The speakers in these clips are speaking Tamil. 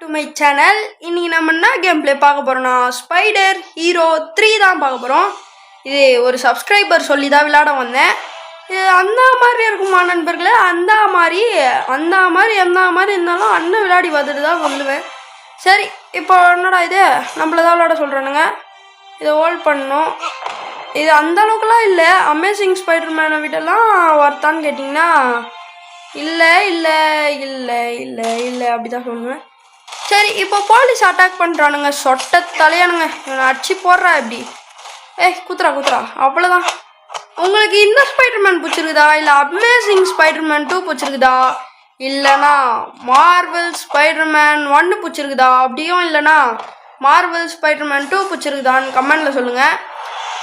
To my channel. இன்னைக்கு நம்ம என்ன கேம் பிளே பார்க்க போறோம்னா ஸ்பைடர் ஹீரோ 3 தான் பார்க்க போகிறோம். இது ஒரு சப்ஸ்கிரைபர் சொல்லி தான் விளையாட வந்தேன். இது அந்த மாதிரி இருக்குமா நண்பர்களே? அந்த மாதிரி எந்த மாதிரி இருந்தாலும் அண்ணன் விளையாடி பார்த்துட்டு தான் சொல்லுவேன். சரி, இப்போ என்னடா இது நம்மள தான் விளையாட சொல்கிறானுங்க. இதை ஹோல்ட் பண்ணணும். இது அந்த அளவுக்குலாம் இல்லை. அமேசிங் ஸ்பைடர்மேனை விடலாம் ஒர்த்தான்னு கேட்டிங்கன்னா இல்லை இல்லை இல்லை இல்லை இல்லை அப்படி தான் சொல்லுவேன். சரி, இப்போ போலீஸ் அட்டாக் பண்ணுறானுங்க. சொட்ட தலையானுங்க. இவனை அடிச்சு போடுறா எப்படி? குத்துறா அவ்வளோதான். உங்களுக்கு இந்த ஸ்பைடர்மேன் பிடிச்சிருக்குதா, இல்லை அமேசிங் ஸ்பைடர்மேன் 2 பிடிச்சிருக்குதா, இல்லைனா மார்வல் ஸ்பைடர்மேன் 1 பிடிச்சிருக்குதா, அப்படியும் இல்லைனா மார்வல் ஸ்பைடர்மேன் 2 பிடிச்சிருக்குதான்னு கமெண்டில் சொல்லுங்கள்.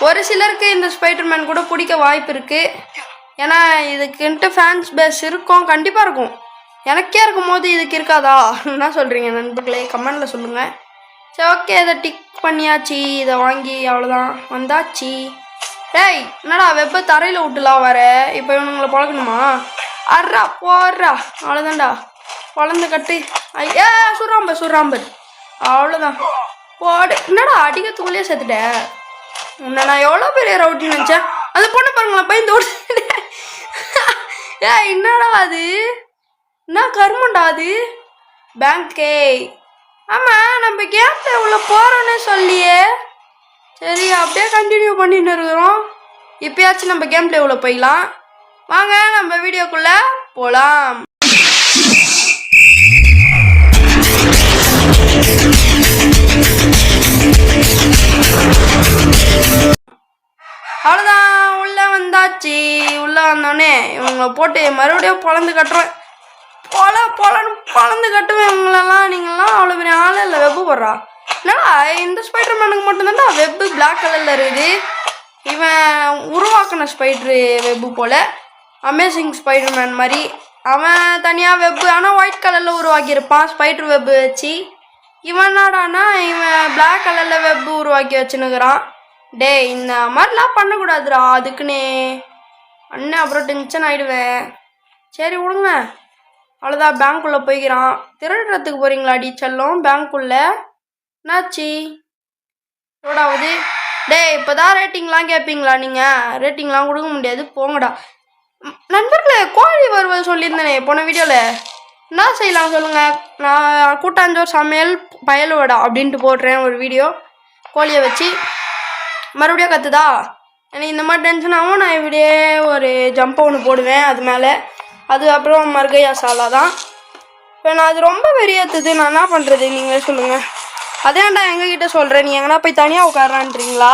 ஒரு சிலருக்கு இந்த ஸ்பைடர்மேன் கூட பிடிக்க வாய்ப்பு இருக்குது. ஏன்னா இதுக்குன்ட்டு ஃபேன்ஸ் பேஸ் இருக்கும், கண்டிப்பாக இருக்கும். எனக்கே இருக்கும் போது இதுக்கு இருக்காதா? என்ன சொல்கிறீங்க நண்பர்களே? கமெண்டில் சொல்லுங்கள். சரி, ஓகே, இதை டிக் பண்ணியாச்சு. இதை வாங்கி அவ்வளோதான் வந்தாச்சு. டேய், என்னடா வெப்ப தரையில் விட்டுலாம் வர? இப்போ இவனுங்களை பழக்கணுமா? அட்ரா போடுறா, அவ்வளோதான்டா. குழந்தை கட்டு. ஐயா சுறாம்பர் அவ்வளோதான் போடு. என்னடா அடிக்கிறதுக்குள்ளேயே சேர்த்துட்ட? உன்னை நான் எவ்வளோ பெரிய ரவுட்டின்னு நினச்சேன். அது பொண்ணு பாருங்களா, பயந்து ஓடு. என்னடா அது? என்ன கருமண்டா அது? பேங்கே. ஆமாம், நம்ம கேமில் உள்ள போகிறோன்னே சொல்லியே. சரி, அப்படியே கண்டினியூ பண்ணிட்டு இருக்கிறோம். இப்போயாச்சும் நம்ம கேம் பிளே உள்ள போயிடலாம். வாங்க நம்ம வீடியோக்குள்ளே போகலாம். அவ்வளோதான், உள்ளே வந்தாச்சு. உள்ளே வந்தோடனே இவங்களை போட்டு மறுபடியும் பொழந்து கட்டுறேன். பொழந்து கட்டுவேன் இவங்களெல்லாம். நீங்கள்லாம் அவ்வளோ பெரிய ஆள் இல்லை. வெப்பு போடுறா. என்னடா இந்த ஸ்பைடர்மேனுக்கு மட்டும்தான்டா வெப்பு பிளாக் கலரில் இருக்குது. இவன் உருவாக்கின ஸ்பைட்ரு வெப்பு போல், அமேசிங் ஸ்பைடர்மேன் மாதிரி. அவன் தனியாக வெப்பு ஆனால் ஒயிட் கலரில் உருவாக்கியிருப்பான் ஸ்பைட்ரு வெப்பு வச்சு. இவன் என்னடானா இவன் பிளாக் கலரில் வெப்பு உருவாக்கி வச்சுன்னுக்குறான். டே, இந்த மாதிரிலாம் பண்ணக்கூடாதுடா. அதுக்குன்னே அண்ணன் அப்புறம் டென்ஷன் ஆகிடுவேன். சரி விடுங்க. அவ்வளோதான், பேங்க்குள்ளே போய்க்கிறான். திருடுறதுக்கு போகிறீங்களா டி செல்லம்? பேங்க்குள்ளே என்னாச்சு? எவ்வளோடாவது? டே, இப்போ தான் ரேட்டிங்லாம் கேட்பீங்களா நீங்கள்? ரேட்டிங்லாம் கொடுக்க முடியாது, போங்கடா. நண்பர்களே, கோழி வறுவல் சொல்லியிருந்தேனே போன வீடியோவில். என்ன செய்யலாம் சொல்லுங்கள்? நான் கூட்டாஞ்சோர் சமையல் பயலுவடா அப்படின்ட்டு போடுறேன் ஒரு வீடியோ. கோழியை வச்சு மறுபடியும் கற்றுதா? எனக்கு இந்த மாதிரி டென்ஷன் ஆகும். நான் இப்படியே ஒரு ஜம்பை ஒன்று போடுவேன் அது மேலே. அது அப்புறம் மர்கையா சாலா தான். இப்போ நான் அது ரொம்ப வெறியத்துது. நான் என்ன பண்ணுறது நீங்களே சொல்லுங்கள். அதேண்டா எங்ககிட்ட சொல்கிறேன். நீ எங்கன்னா போய் தனியாக உட்காரான்றீங்களா?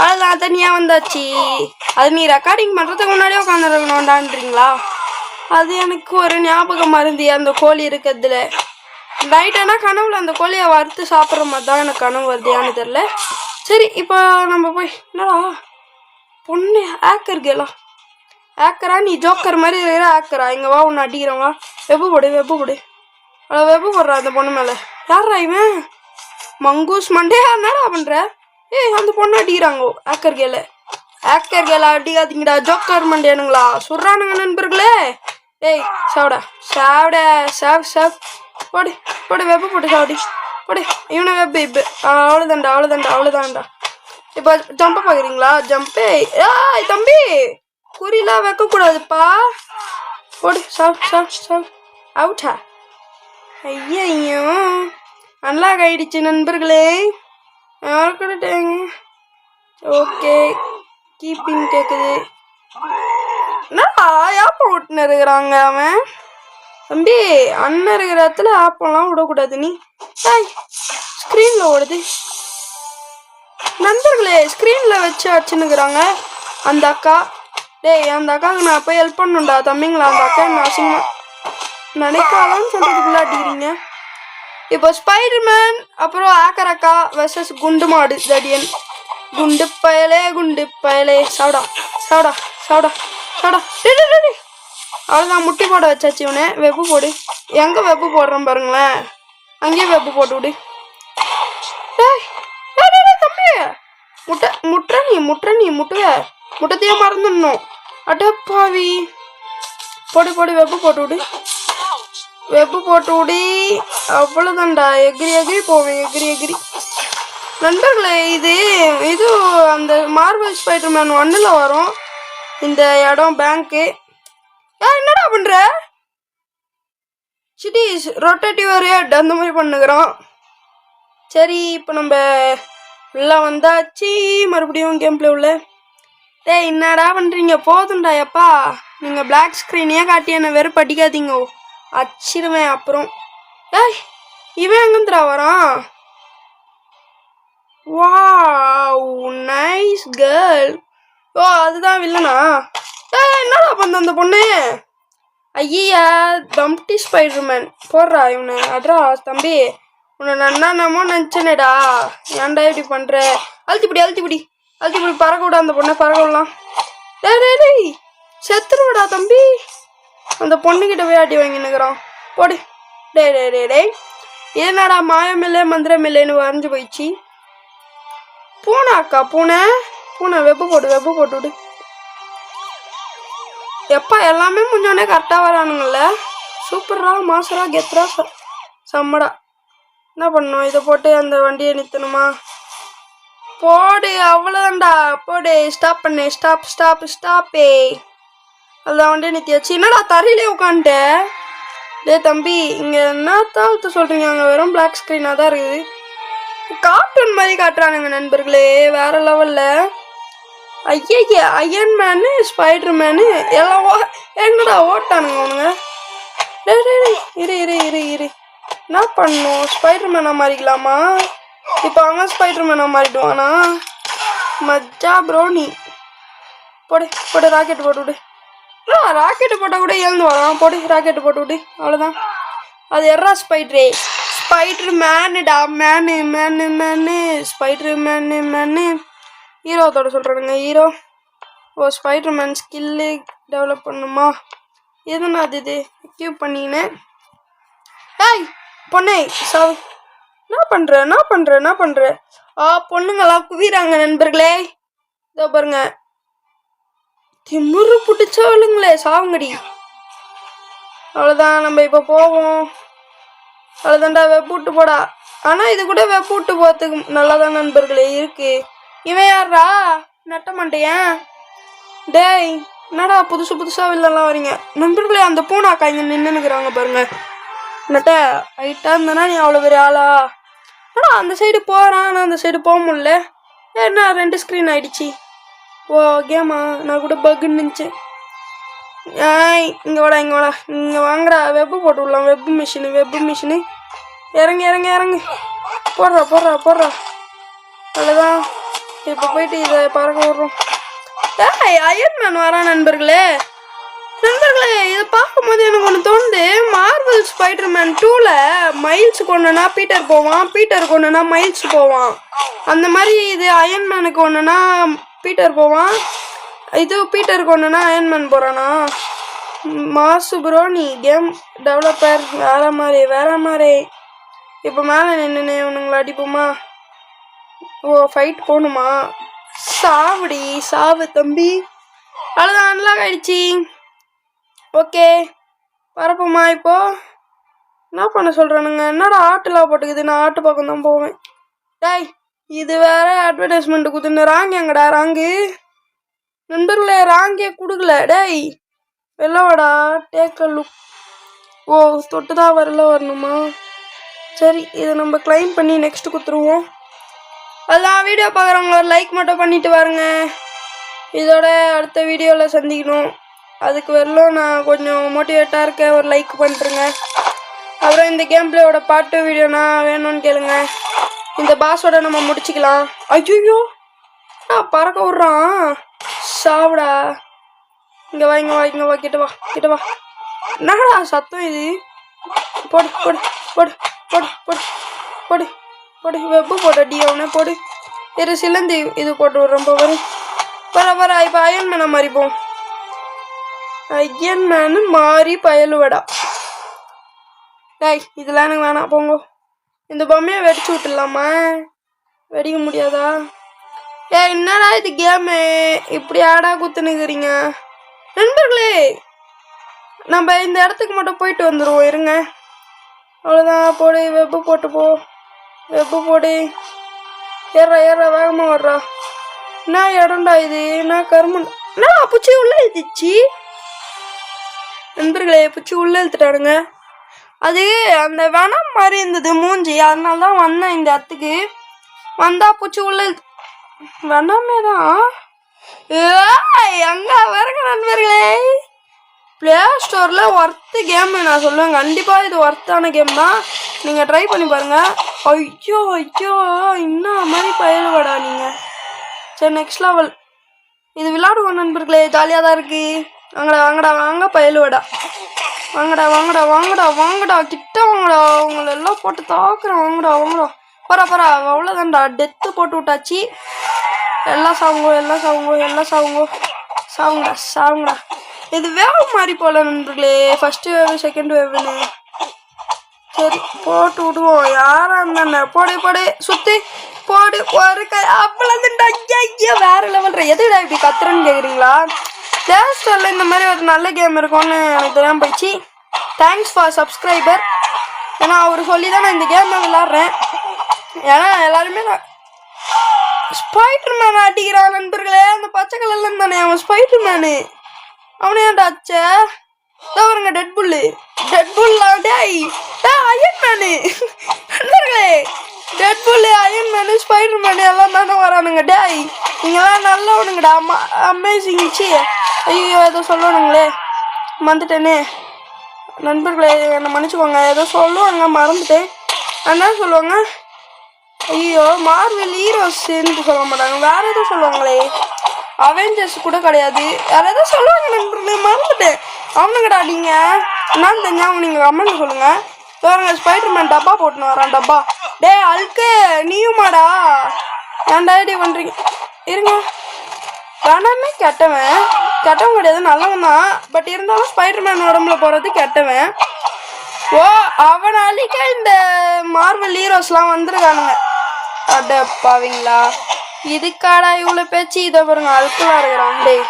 அது நான் தனியாக வந்தாச்சு. அது நீ ரெக்கார்டிங் பண்ணுறதுக்கு முன்னாடியே உட்காந்துருக்கணும்டான்றீங்களா? அது எனக்கு ஒரு ஞாபகம் மருந்தி அந்த கோழி இருக்கிறதுல. நைட்டானா கனவுல அந்த கோழியை வறுத்து சாப்பிட்ற மாதிரி தான் எனக்கு கனவு வருதியான்னு தெரில. சரி, இப்போ நம்ம போய் என்னடா பொண்ணு ஹேக்கர் கேலாம். ஹேக்கரா? நீ ஜோக்கர் மாதிரி இருக்கிற ஹேக்கரா? இங்கே வா, ஒன்று அடிக்கிறவா. வெப்பு போடு. அவ்வளோ வெப்பு போடுறா அந்த பொண்ணு மேலே. யாரா இவன்? மங்கூஸ் மண்டையா? என்னடா பண்ணுற? அந்த பொண்ணு அடிக்கிறாங்கோ ஹேக்கர் கேல அடிக்காதீங்கடா. ஜோக்கர் மண்டையானுங்களா சொல்கிறானுங்க நண்பர்களே. சாவ் போடு வெப்பு போட்டு சாவடி போடு. இவனை வெப்பு அவ்வளோதான்டா. இப்போ ஜம்பை பார்க்குறீங்களா? ஜம்பே. தம்பி, குறிலாம் வைக்கக்கூடாதுப்பா. போடு. சாவ் அவுட்டா. ஐயோ, நல்லா ஆயிடுச்சு நண்பர்களே. யாருக்கிட்டேங்க? ஓகே, கீப்பிங் கேட்குது. என்னடா ஆப்பம் விட்டுன்னு இருக்கிறாங்க அவன்? தம்பி, அண்ணன் இருக்கிற இடத்துல ஆப்பெல்லாம் விடக்கூடாது. நீ ஸ்க்ரீனில் ஓடுது நண்பர்களே. ஸ்க்ரீனில் வச்சு அடிச்சுன்னுக்குறாங்க அந்த அக்கா. டேய், அந்த அக்காவுக்கு நான் போய் ஹெல்ப் பண்ணுண்டா தம்பிங்களா. அந்த அக்கா என்ன அசிங்கமாக நினைக்காதான்னு சொல்கிறதுக்குள்ளே அடிக்கிறீங்க. இப்போ ஸ்பைடர்மேன் அப்புறம் ஹேக்கர் அக்கா வெர்சஸ் குண்டு மாடு தடியன். குண்டு பயலே. சாவடா. அவ்வளோதான், முட்டி போட வச்சாச்சு இவனை. வெப்பு போடு. எங்கே வெப்பு போடுறோம் பாருங்களேன். அங்கேயே வெப்பு போட்டு விடு. தம்பி, முட்டத்தையே மறந்துடணும். அடப்பாவி. போடு வெப்பு போட்டு விடு. வெப்பு போட்டு விடி. அவ்வளோதான்டா. எகிரி எகிரி போவேன், எகிரி எகிரி. நண்பர்களே, இது இது அந்த மார்வல் ஸ்பைடர்மேன் 1ல் வரும் இந்த இடம், பேங்க்கு. என்னடா பண்ற? சிட்டிஸ் ரொட்டேட்டிவ் ஹெட் அந்த மாதிரி பண்ணுகிறோம். சரி, இப்போ நம்ம உள்ள வந்தாச்சு. மறுபடியும் கேம் பிளே உள்ள. டேய், என்னடா பண்ணுறீங்க? போதும்டா எப்பா. நீங்கள் பிளாக் ஸ்க்ரீனையே காட்டி என்ன வெறும் படிக்காதீங்க, அச்சிடுவேன் அப்புறம். ஏய், இவன் எங்கேருந்துடா வரான்? Wow, nice girl. ஓ, அதுதான் வில்லனா? ஏய், என்னடா பண்ண அந்த பொண்ணு? ஐயா, டம்டி ஸ்பைடர்மேன் போடுறா இவனை. அட்ரா தம்பி, உன்னை நன்னானமோ நினச்சனேடா. ஏன்டா இப்படி பண்ணுற? அழுத்திப்பிடி அழுத்திப்பிடி அழுத்திப்பிடி. பறக்க விட அந்த பொண்ணை, பறக்க விடலாம். டேய் டேய், செத்துருவிடா தம்பி. அந்த பொண்ணுக்கிட்ட போய் ஆட்டி வாங்கினுக்குறான். போடு. டே டே டே டே என்னடா மாயமில்லை மந்திரமில்லைன்னு வரைஞ்சி போயிடுச்சு. பூனை அக்கா, பூனை பூனை. வெப்பு போட்டு விடு. எப்பா எல்லாமே முன்னோடனே கரெக்டாக வரானுங்கள்ல. சூப்பரா, மாசரா, கெத்ரா, செம்மடா. என்ன பண்ணணும்? இதை போட்டு அந்த வண்டியை நிறுத்தணுமா? போடு, அவ்வளோதான்டா. போடு, ஸ்டாப் பண்ணு. ஸ்டாப்பே. அதுதான் வண்டியை நிறுத்தியாச்சு. என்னடா தரையிலே உட்காந்துட்ட? டே தம்பி, இங்கே என்ன தாழ்த்து சொல்கிறீங்க? அங்கே வெறும் பிளாக் ஸ்க்ரீனாக தான் இருக்குது. கார்ட்டூன் மாதிரி காட்டுறானுங்க நண்பர்களே, வேற லெவலில். ஐயா, அயன் மேனு, ஸ்பைடர் மேனு எல்லாம் எங்கடா ஓட்டானுங்க அவனுங்க? டே இரு. என்ன பண்ணும்? ஸ்பைடர் மேனாக மாறிக்கலாமா? இப்போ அவன் ஸ்பைடர் மேனாக மாறிடுவானா? மஜா ப்ரோ. நீ போடு ராக்கெட் போட்டு விடு. ராக்கெட்டு போட்டால் கூட எழுந்து வரான். போடு, ராக்கெட்டு போட்டு விடு. அவ்வளோதான். அது எர்ரா ஸ்பைடர் மேனுடா. Man spider man. ஹீரோத்தோட சொல்கிறானுங்க. ஹீரோ. ஓ, ஸ்பைடர் மேன் ஸ்கில்லு டெவலப் பண்ணுமா? எதுனா அது இது கியூப் பண்ணினேன். ஏய் பொண்ணே, சாவு. என்ன பண்ணுற? பொண்ணுங்களாம் குவிறாங்க நண்பர்களே. இதோ பாருங்க, திமுரு பிடிச்சவளுங்களே, சாவுங்கடி. அவ்வளோதான், நம்ம இப்போ போவோம். அவ்வளோதான்டா, வெப்பூட்டு போடா. ஆனால் இது கூட வெப்பூட்டு போகிறதுக்கு நல்லா தான் நண்பர்களே இருக்கு. இவன் யாரா? நட்ட மாட்டேன். டேய், என்னடா புதுசாக வில்லெல்லாம் வரீங்க நண்பர்களே? அந்த பூனாக்கா இங்கே நின்றுனுக்குறாங்க பாருங்க. நட்ட ஹைட்டாக இருந்தனா நீ அவ்வளோ பெரிய ஆளா? என்னடா அந்த சைடு போகிறான், ஆனால் அந்த சைடு போக முடியல. என்ன 2 ஸ்க்ரீன் ஆகிடுச்சி? ஓ, கேமா? நான் கூட பக்குன்னு நினச்சேன். இங்கே வாடா. இங்கே வாங்கடா. வெப்பு போட்டு விடலாம். வெப்பு மிஷினு. இறங்கு. போடுறா. அவ்வளோதான். இப்போ போயிட்டு இதை பறக்க விட்றோம். அயன் மேன் வரான் நண்பர்களே. இதை பார்க்கும்போது எனக்கு ஒன்று தோணுது. மார்வல் ஸ்பைடர்மேன் 2ல் மைல்ஸ் கொண்டுனா பீட்டர் போவான், பீட்டர் கொண்டுனா மைல்ஸ் போவான். அந்த மாதிரி இது அயன் மேனுக்கு ஒன்றுனா பீட்டர் போவான், இது பீட்டர் கொண்டுனா அயன் மேன் போகிறானா? மாசு ப்ரோ, நீ கேம் டெவலப்பர். வேற மாதிரி. இப்போ மேலே நின்று இவனுங்களை அடிப்போமா? ஓ, ஃபைட் போகணுமா? சாவு தம்பி. அவ்வளோதான், அன்லாக் ஆகிடுச்சி. ஓகே, பரப்போமா? இப்போ என்ன பண்ண சொல்கிறானுங்க? என்னடா ஆட்டுலாம் போட்டுக்குது? நான் ஆட்டு பக்கம் தான் போவேன். டேய், இது வேற அட்வர்டைஸ்மெண்ட்டு கொடுத்துன்னு. ராங்கு எங்கடா? ராங்கு நண்பர்களே, ராங்கே கொடுக்கல. டேய் வெள்ளவாடா. டேக்க லுக். ஓ, தொட்டு தான் வரணுமா? சரி, இதை நம்ம கிளைம் பண்ணி நெக்ஸ்ட் கொடுத்துருவோம். அதெல்லாம் வீடியோ பார்க்குறவங்கள ஒரு லைக் மட்டும் பண்ணிட்டு வாருங்க. இதோட அடுத்த வீடியோவில் சந்திக்கணும். அதுக்கு வரலும் நான் கொஞ்சம் மோட்டிவேட்டாக இருக்கேன். ஒரு லைக் பண்ணிட்டுருங்க. அப்புறம் இந்த கேம் பிளேயோட பார்ட் 2 வீடியோனா வேணும்னு கேளுங்க. இந்த பாஸோட நம்ம முடிச்சுக்கலாம். ஐயோ, பறக்க விட்றான். சாவுடா. இங்கே வா. கிட்ட வா. என்னடா சத்தம் இது? போடு. வெப்பு போட்டடி அவனை. போடு. இரு, சிலந்தி இது போட்டு விட்றோம். வர இப்போ அயன் மேனை மாறிப்போம். அயன் மேனு மாறி பயலுவடா. டேய், இதெல்லாம் எனக்கு வேணாம், போங்க. இந்த பொம்மையை வெடிச்சு விட்டுடலாமா? வெடிக்க முடியாதா? என்னடா இது கேமு? இப்படி ஆடா குத்துனுக்குறீங்க நண்பர்களே? நம்ம இந்த இடத்துக்கு மட்டும் போயிட்டு வந்துடுவோம் இருங்க. அவ்வளோதான். போடு வெப்பு போட்டு போ. வெப்பு போடு. ஏறா வேகமாக வர்றா. என்ன இடம்டா இது? என்ன கருமன்? என்ன பூச்சி உள்ள எழுதிச்சு நண்பர்களே. பூச்சி உள்ள எழுத்துட்டானுங்க. அது அந்த வனம் மாதிரி இருந்தது மூஞ்சி, அதனால தான் வந்தேன் இந்த இடத்துக்கு. வந்தா பூச்சி உள்ள வனமே தான். அங்க வருங்க நண்பர்களே. பிளே ஸ்டோரில் ஒர்த்து கேம் நான் சொல்லுவேன். கண்டிப்பாக இது ஒர்த்தான கேம் தான். நீங்கள் ட்ரை பண்ணி பாருங்கள். ஐயோ இன்னும் மாதிரி பயிலுவாடா நீங்கள். சரி நெக்ஸ்ட் லெவல் இது விளையாடுவோம் நண்பர்களே. ஜாலியாக தான் இருக்குது. வாங்க பயிலுவாடா. வாங்கடா கிட்ட வாங்கடா. உங்களெல்லாம் போட்டு தாக்குறேன். வாங்கடா பரா அவ்வளோதான்டா. டெத்து போட்டு விட்டாச்சு. எல்லாம் சாவுங்கடா. இது வேவ் மாதிரி போல நண்பர்களே. ஃபர்ஸ்ட் வேவ் செகண்ட் வேவ்னு. சரி போட்டு விடுவோம். யாரா இருந்தானே போடு சுற்றி போடு. ஒரு கை அவ்வளோதுண்டா. ஐயா வேற லெவல். எதுடா இப்படி கத்துறேன்னு கேட்குறீங்களா? பிளே ஸ்டோரில் இந்த மாதிரி ஒரு நல்ல கேம் இருக்கும்னு எனக்கு தெரியாமல் போயிடுச்சு. Thanks for subscriber. ஏன்னா அவர் சொல்லி தான் நான் இந்த கேமை விளாட்றேன். ஏன்னா எல்லாருமே ஸ்பைடர் மேன் அடிக்கிறான் நண்பர்களே. அந்த பச்சை கலர்ல தானே அவன் ஸ்பைடர் மேனு. அவனே ஏன்டா அச்ச? வருங்க டெட் புல்லாம். அயன் மேனு நண்பர்களே. டெட் புல்லு, அயன் மேனு, ஸ்பைடர் மேனு எல்லாம் தானே வரானுங்க. டேய் நீங்களாம் நல்லவனுங்கடா. அமேசிங். ஐயோ ஏதோ சொல்லணுங்களே, மறந்துட்டேனே நண்பர்களே. என்னை மன்னிச்சுக்கோங்க. ஏதோ சொல்லுவாங்க மறந்துட்டேன். என்ன சொல்லுவாங்க? ஐயோ மார்வெல் ஹீரோஸ்ன்னு சொல்ல மாட்டாங்க. வேற எதுவும் சொல்லுவாங்களே. அவெஞ்சர்ஸ் கூட கிடையாது. வேற எதோ சொல்லுவாங்க நண்பர்களே, மறந்துட்டேன். அவனுங்கடா நீங்கள் என்னன்னு தெரிஞ்சாங்க நீங்கள் கமெண்ட் சொல்லுங்கள். வேறுங்க ஸ்பைடர் மேன் டப்பா போட்டுன்னு வரான். டப்பா டே அல்கு நீயுமாடா? ஏன்டா இப்படி பண்ணுறீங்க? இருங்க. வேணாமே கெட்டவன் கிடையாது, நல்லவன் தான். பட் இருந்தாலும் ஸ்பைடர் மேன் உடம்புல போகிறது கெட்டவன். ஓ அவனை அழிக்க இந்த மார்வல் ஹீரோஸ்லாம் வந்துருக்கானுங்க. அடப்பாவீங்களா? இதுக்காடா இவ்வளோ பேச்சு? இதை பாருங்க அழுக்கெல்லாம் இருக்கிறான். டேய்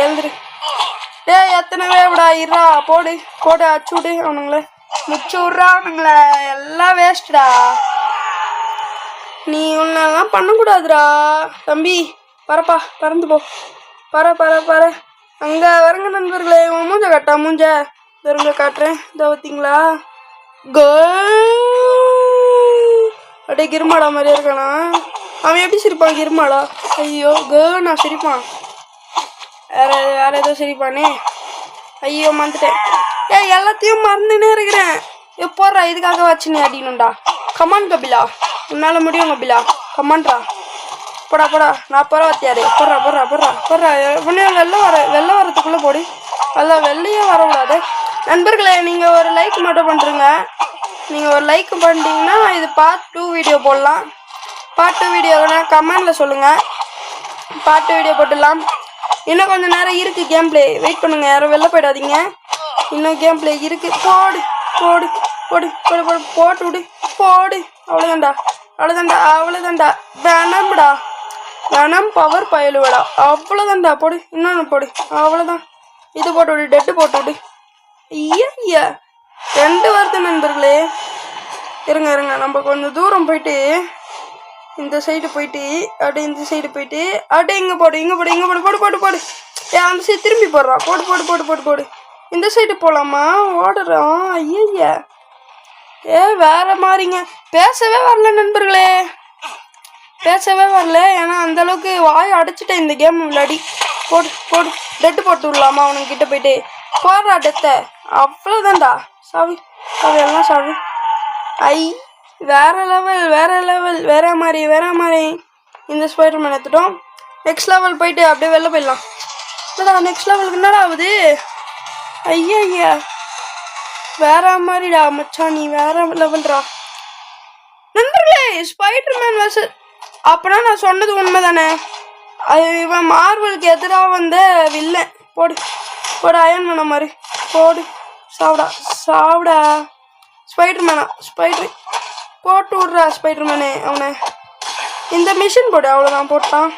எழுந்துரு. டேய் எத்தனை வேவிடா? இருடா போடு அச்சு விடு. அவனுங்களே முச்சு விட்றா. அவனுங்களே எல்லாம் வேஸ்ட்டா. நீ உன்னெல்லாம் பண்ணக்கூடாதுடா தம்பி. பறப்பா பறந்து போ. பற அங்கே வரங்க நண்பர்களே. மூஞ்ச கட்டா மூஞ்ச தருங்க காட்டுறேன். இதை பார்த்தீங்களா? அப்படியே கிருமாடா மாதிரியே இருக்கானா? அவன் எப்படி சிரிப்பான் கிருமாடா? ஐயோ நான் சிரிப்பான். வேற ஏதோ சிரிப்பானே. ஐயோ மறந்துட்டேன். எல்லாத்தையும் மறந்துனே இருக்கிறேன். எப்போறா இதுக்காக வச்சு நீ அடிக்கணும்டா. கமான் கபிலா, உன்னால முடியும் கபிலா. கமான்டா போடா. நான் பரவாத்தியாரு. போடுறா. வெள்ளை வரத்துக்குள்ளே போடு. அதான் வெள்ளையே வரக்கூடாது. நண்பர்களே நீங்கள் ஒரு லைக் மட்டும் பண்ணுறீங்க. நீங்கள் ஒரு லைக் பண்ணிட்டீங்கன்னா இது பார்ட் 2 வீடியோ போடலாம். பார்ட் 2 வீடியோனா கமெண்டில் சொல்லுங்கள். பார்ட் 2 வீடியோ போட்டுடலாம். இன்னும் கொஞ்சம் நேரம் இருக்குது கேம் பிளே. வெயிட் பண்ணுங்கள். யாரும் வெளில போயிடாதீங்க. இன்னும் கேம் பிளே இருக்குது. போடு போட்டு விடு. போடு. அவ்வளோதான்டா. வேணாம் பவர் பயலுவடா. அவ்வளோதான்டா. போடு. இன்னொன்று போடு. அவ்வளோதான். இது போட்டு விடு. டெட்டு போட்டு விடு. ஐயா 2 வருது நண்பர்களே. இருங்க. நம்ம கொஞ்சம் தூரம் போயிட்டு இந்த சைடு போயிட்டு அப்படியே இந்த சைடு போயிட்டு அப்படியே இங்கே போடு. போடு. அந்த சைடு திரும்பி போடுறான். போடு. இந்த சைடு போகலாமா? ஓடுறான். ஐயா வேற மாதிரிங்க. பேசவே வரல நண்பர்களே. ஏன்னா அந்தளவுக்கு வாய் அடைச்சிட்டேன் இந்த கேம் விளையாடி. போடு. டெட்டு போட்டு விடலாமா அவனுக்கிட்ட போயிட்டு? போடுறா டெத்தை. அவ்வளோதான்டா. சாவி எல்லாம் சாவி. வேற லெவல் வேற மாதிரி. இந்த ஸ்பைடர் மேன் எடுத்துட்டோம். நெக்ஸ்ட் லெவல் போயிட்டு அப்படியே வெளில போயிடலாம். என்னடா நெக்ஸ்ட் லெவலுக்கு என்னடா ஆகுது? ஐயா வேற மாதிரிடா மச்சான். நீ வேற லெவல்ரா நண்பர்களே. ஸ்பைடர் மேன் வர்சஸ் அப்பனா நான் சொன்னது உண்மை தானே? அது இவன் மார்வலுக்கு எதிராக வந்த வில்லன். போடு அயன் மேன மாதிரி. போடு. சாவுடா. ஸ்பைடர் போட்டு விட்றா. ஸ்பைடர் மேனு அவனை இந்த மிஷின் போடு. அவ்வளோதான். போட்டான்.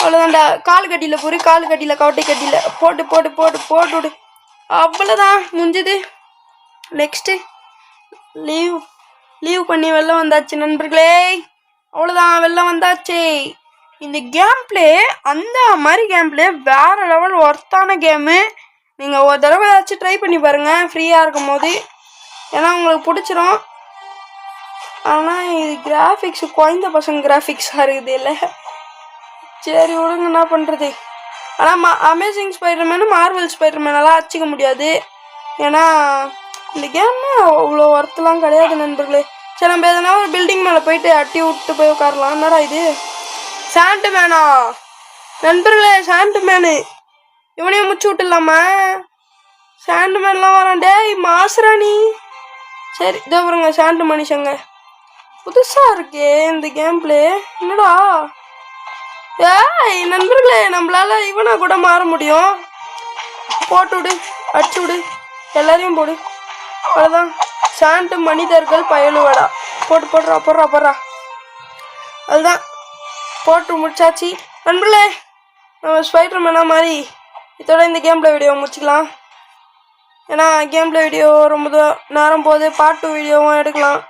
அவ்வளோதான்டா. கால் கட்டியில் கவட்டை கட்டியில் போட்டு விடு. அவ்வளோதான் முடிஞ்சுது. நெக்ஸ்ட்டு லீவ் பண்ணி வெளில வந்தாச்சு நண்பர்களே. அவ்வளோதான், வெளில வந்தாச்சு. இந்த கேம் பிளே அந்த மாதிரி கேம் பிளே வேறு லெவல் ஒர்த்தான கேமு. நீங்கள் ஒரு தடவை ஏதாச்சும் ட்ரை பண்ணி பாருங்கள் ஃப்ரீயாக இருக்கும் போது. ஏன்னா உங்களுக்கு பிடிச்சிரும். ஆனால் இது கிராஃபிக்ஸு குழந்த பசங்க கிராஃபிக்ஸாக இருக்குது இல்லை. சரி விடுங்க, என்ன பண்ணுறது. ஆனால் அமேசிங் ஸ்பைடர்மேனு மார்வல் ஸ்பைடர்மேனெல்லாம் அடிச்சிக்க முடியாது. ஏன்னா இந்த கேமு அவ்வளோ ஒர்த்தெலாம் கிடையாது நண்பர்களே. சரி, நம்ம எதனா ஒரு பில்டிங் மேலே போயிட்டு அட்டி விட்டு போய் உட்காரலாம். என்னடா இது, சாண்ட் மேனா நண்பர்களே? சாண்ட் மேனு இவனையும் முச்சு விட்டுலாமா? சாண்ட் மேன்லாம் வரான். டேய் மாசுராணி. சரி, இதோ பாருங்க சாண்ட் மனுஷங்க. புதுசாக இருக்கே இந்த கேம் பிளே. என்னடா ஏய் நண்பர்களே, நம்மளால இவனா கூட மாற முடியும். போட்டு விடு, அடிச்சு விடு, எல்லாரையும் போடு. அவ்வளோதான், சாண்ட் மனிதர்கள் பயலுவடா. போடுறா. அதுதான் போட்டு முடிச்சாச்சு நண்பர்களே. நம்ம ஸ்பைடர்மேனா மாதிரி இதோட இந்த கேம் பிளே வீடியோ முடிச்சிக்கலாம். ஏன்னா கேம் பிளே வீடியோ ரொம்ப நேரம் போகுது. பார்ட் 2 வீடியோவும் எடுக்கலாம்.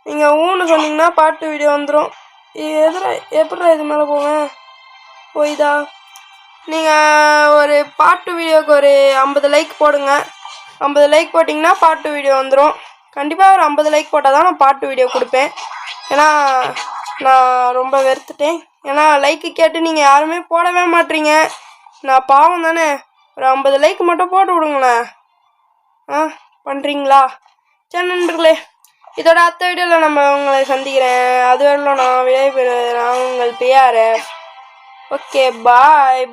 நீங்கள் ஊன்னு சொன்னீங்கன்னா பார்ட் 2 வீடியோ வந்துடும். எப்படா இது மேலே போவேன்? போய்தா நீங்கள் ஒரு பார்ட் 2 வீடியோவுக்கு ஒரு 50 லைக் போடுங்க. 50 லைக் போட்டிங்கன்னா பார்ட் 2 வீடியோ வந்துடும். கண்டிப்பாக ஒரு 50 லைக் போட்டால் தான் நான் பார்ட் 2 வீடியோ கொடுப்பேன். ஏன்னா நான் ரொம்ப வெறுத்துட்டேன். ஏன்னா லைக்கு கேட்டு நீங்கள் யாருமே போடவே மாட்டீங்க. நான் பாவம் தானே. ஒரு 50 லைக் மட்டும் போட்டு விடுங்களேன். பண்ணுறீங்களா? சரி நண்பர்களே, இதோட அடுத்த வீடியோவில் நம்ம உங்களை சந்திக்கிறேன். அது வரலாம் நான் விடைபெறுகிறேன். உங்கள் PRF. ஓகே, பாய்.